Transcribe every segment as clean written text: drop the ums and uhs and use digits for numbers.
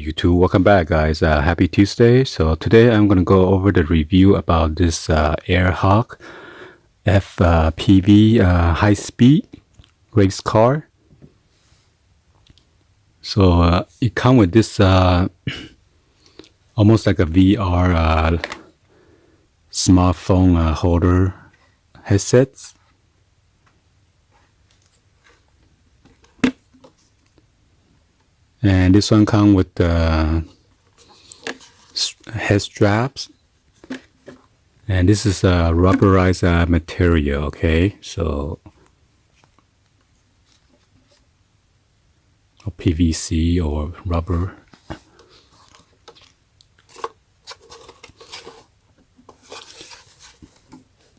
YouTube, welcome back guys. Happy Tuesday. So today I'm going to go over the review about this AIRHOGS FPV high-speed race car. So it comes with this almost like a VR smartphone holder headsets. And this one comes with head straps, and this is a rubberized material. Okay, so or PVC or rubber.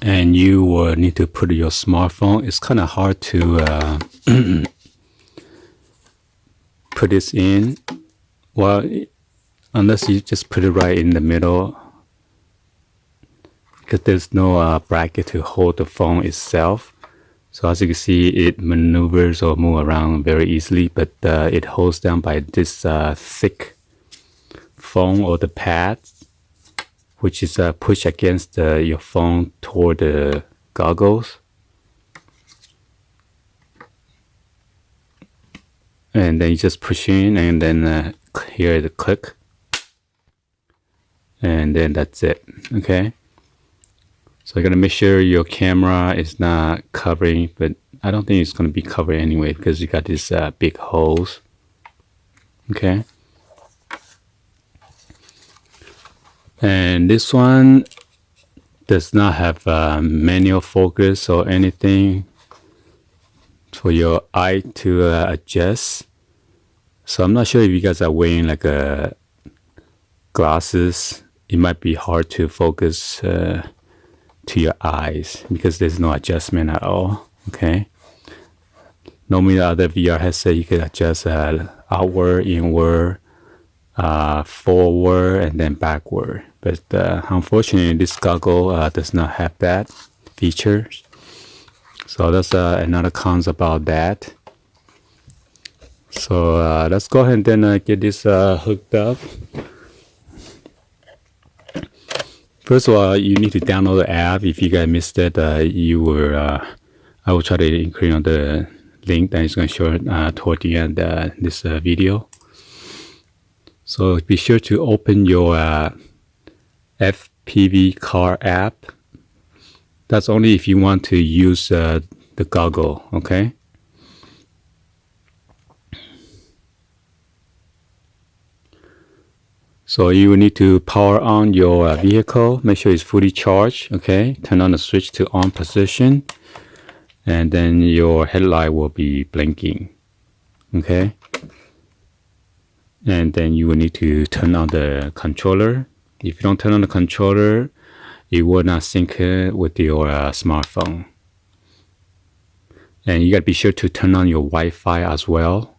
And you will need to put your smartphone. It's kind of hard to put this in, well, unless you just put it right in the middle, because there's no bracket to hold the phone itself. So as you can see, it maneuvers or move around very easily, but it holds down by this thick foam or the pad, which is pushed against your phone toward the goggles. And then you just push in, and then hear the click, and then that's it. Okay, so you're gonna make sure your camera is not covering, but I don't think it's gonna be covered anyway because you got these big holes. Okay, and this one does not have manual focus or anything for your eye to adjust. So I'm not sure if you guys are wearing like glasses. It might be hard to focus to your eyes because there's no adjustment at all. Okay, normally the other VR headset you can adjust outward, inward, forward, and then backward, but unfortunately this goggle does not have that feature. So that's another cons about that. So let's go ahead and then get this hooked up. First of all, you need to download the app. If you guys missed it, I will try to include on the link that is going to show toward the end this video. So be sure to open your FPV car app. That's only if you want to use the goggle, okay? So you will need to power on your vehicle. Make sure it's fully charged, okay? Turn on the switch to on position, and then your headlight will be blinking, okay? And then you will need to turn on the controller. If you don't turn on the controller, it will not sync with your smartphone. And you gotta be sure to turn on your Wi-Fi as well.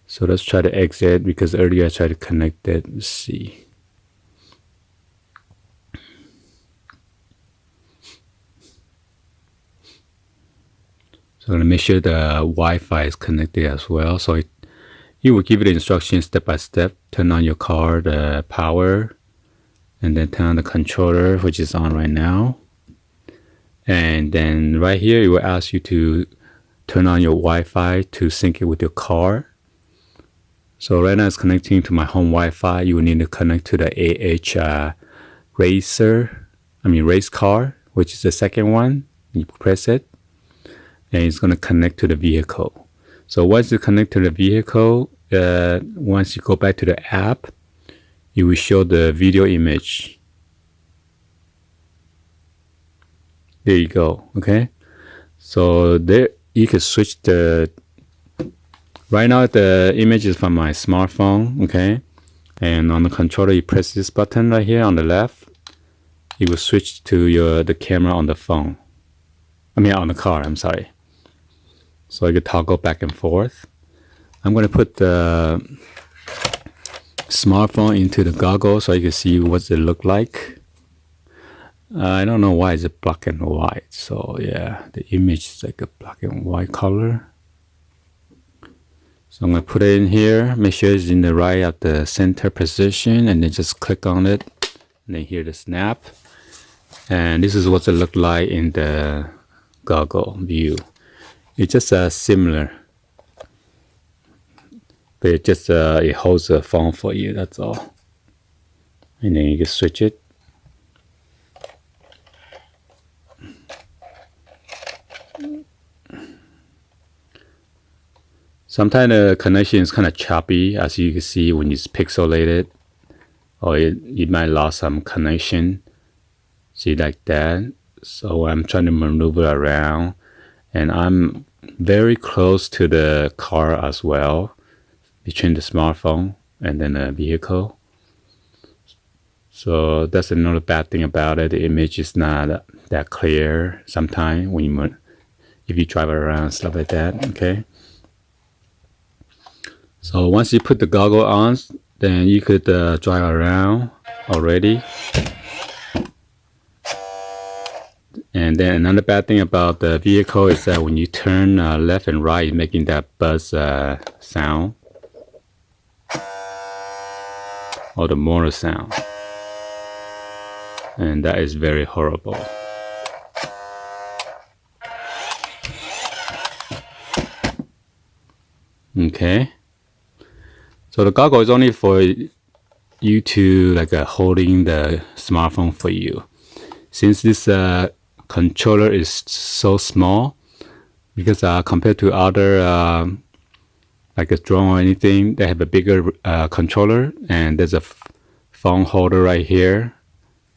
So let's try to exit because earlier I tried to connect it. Let's see. So I'm going to make sure the Wi-Fi is connected as well. So you will give it instructions step by step. Turn on your car, the power, and then turn on the controller, which is on right now. And then right here, it will ask you to turn on your Wi-Fi to sync it with your car. So right now it's connecting to my home Wi-Fi. You will need to connect to the race car, which is the second one. You press it, and it's going to connect to the vehicle. So once you connect to the vehicle, once you go back to the app, you will show the video image. There you go. Okay, so there you can switch the. Right now the image is from my smartphone. Okay, and on the controller you press this button right here on the left. It will switch to the camera on the phone. On the car. I'm sorry. So you can toggle back and forth. I'm going to put the smartphone into the goggles so you can see what it look like. I don't know why it's a black and white. So yeah, the image is like a black and white color. So I'm gonna put it in here, make sure it's in the right at the center position, and then just click on it, and then hear the snap. And this is what it looked like in the goggle view. It's just similar, but it just it holds the phone for you, that's all. And then you can switch it. Sometimes the connection is kind of choppy, as you can see when it's pixelated, or it might lose some connection. See, like that. So I'm trying to maneuver around, and I'm very close to the car as well, between the smartphone and then the vehicle. So that's another bad thing about it. The image is not that clear sometimes when if you drive around, stuff like that. Okay. So once you put the goggle on, then you could drive around already. And then another bad thing about the vehicle is that when you turn left and right, it's making that buzz sound, or the motor sound. And that is very horrible. Okay. So the goggle is only for you to like holding the smartphone for you. Since this controller is so small, because compared to other like a drone or anything, they have a bigger controller, and there's a phone holder right here.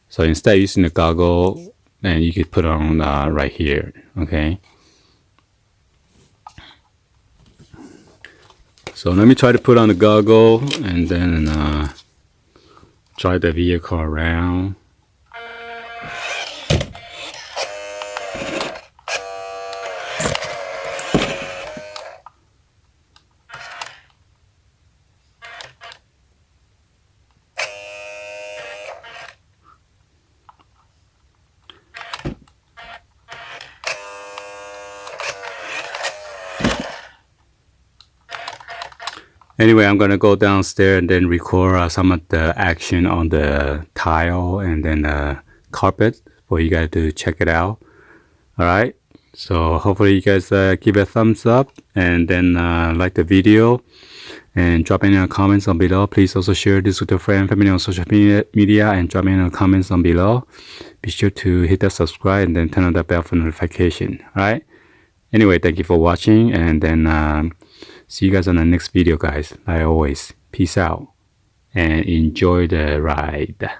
So instead of using the goggle, and you could put it on right here. Okay. So let me try to put on the goggle and then drive the vehicle around. Anyway, I'm gonna go downstairs and then record some of the action on the tile and then the carpet for you guys to check it out. Alright, so hopefully you guys give it a thumbs up, and then like the video, and drop in the comments on below. Please also share this with your friend, family on social media, and drop in the comments on below. Be sure to hit that subscribe and then turn on the bell for notification. Alright, anyway, thank you for watching, and then see you guys on the next video, guys. Like always, peace out and enjoy the ride.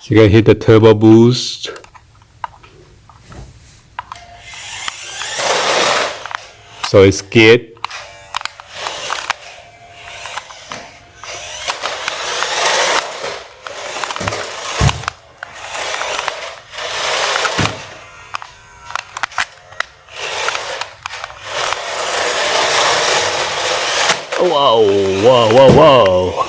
You gotta hit the turbo boost. So it's good. Whoa, whoa, whoa, whoa.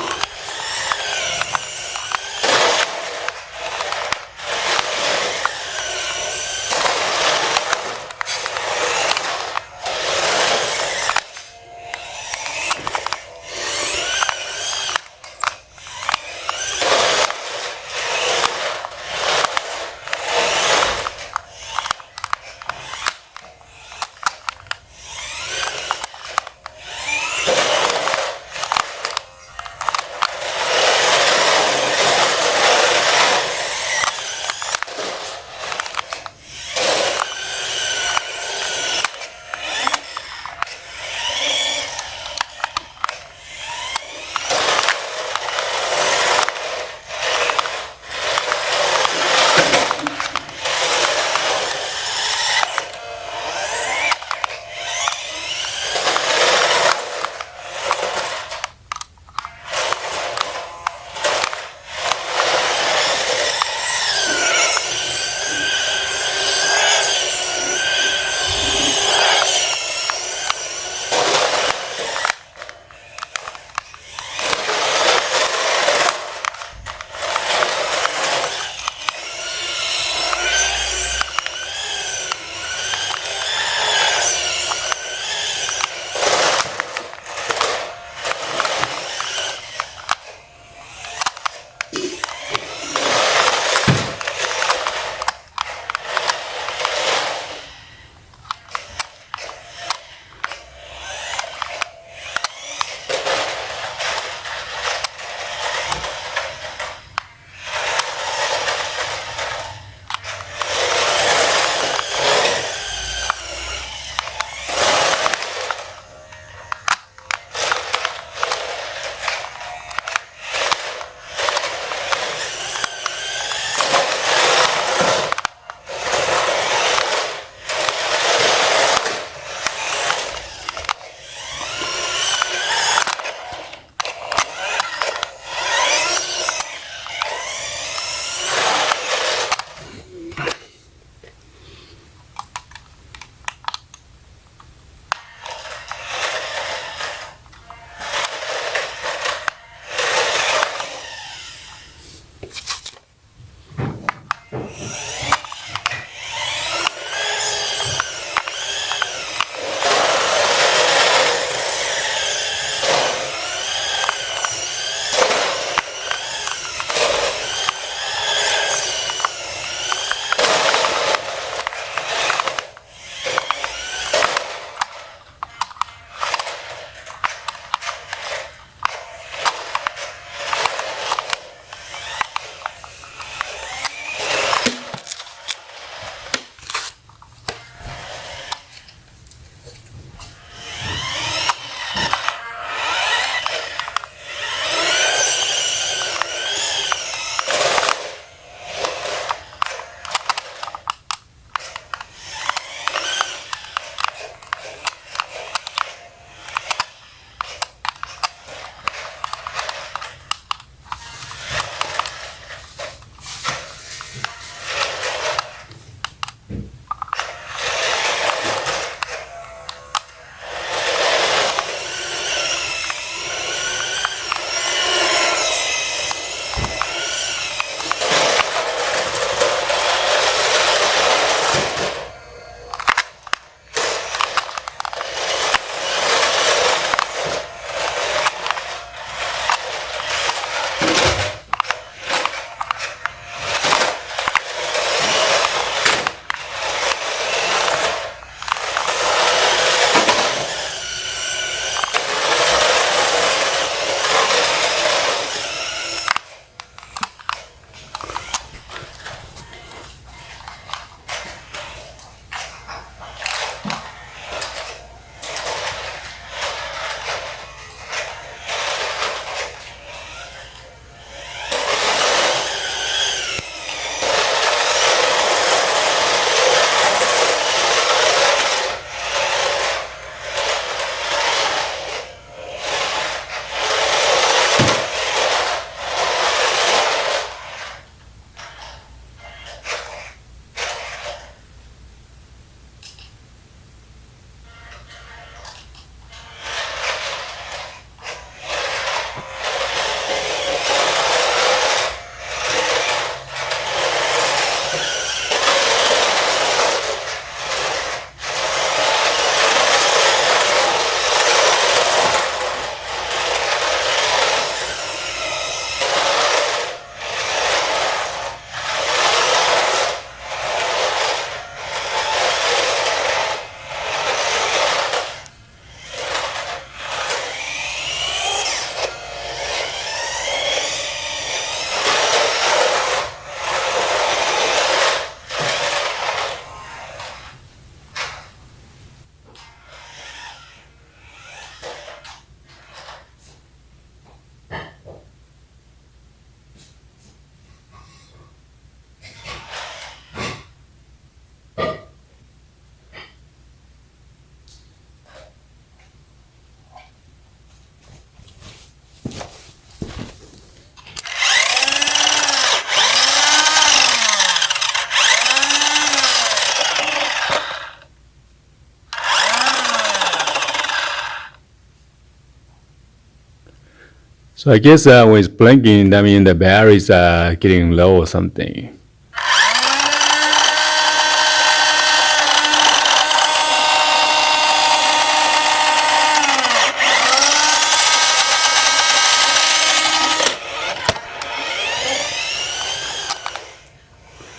So I guess when it's blinking, that means the battery's getting low or something.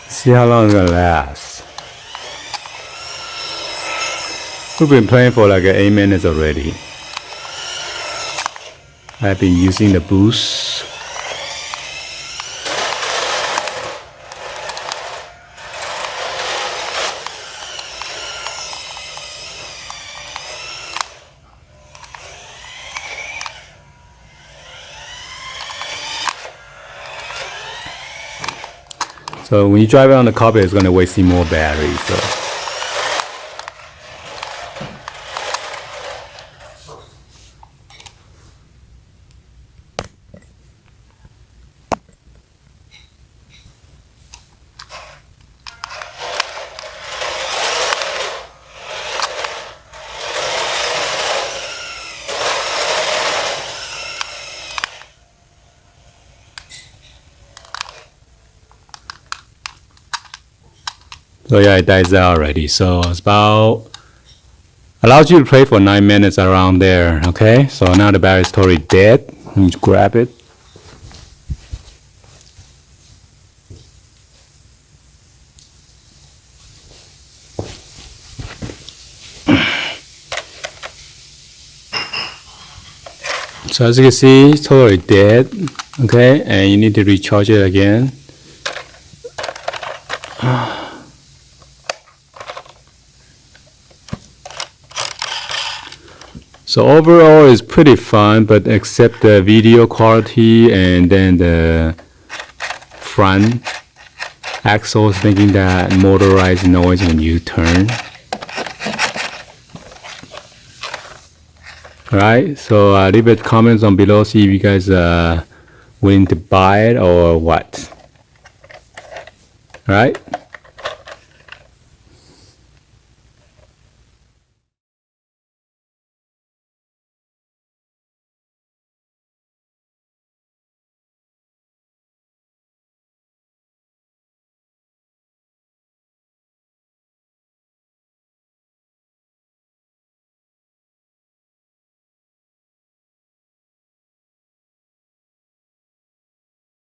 See how long it's gonna last. We've been playing for like 8 minutes already. I've been using the boost. So when you drive it on the carpet, it's going to waste more battery. So yeah, it dies out already. So it's about allows you to play for 9 minutes around there. Okay, so now the battery is totally dead. Let me grab it. So as you can see, it's totally dead. Okay, and you need to recharge it again. So overall, it's pretty fun, but except the video quality and then the front axle is making that motorized noise when you turn. Alright, so leave it comments on below, see if you guys are willing to buy it or what. Alright.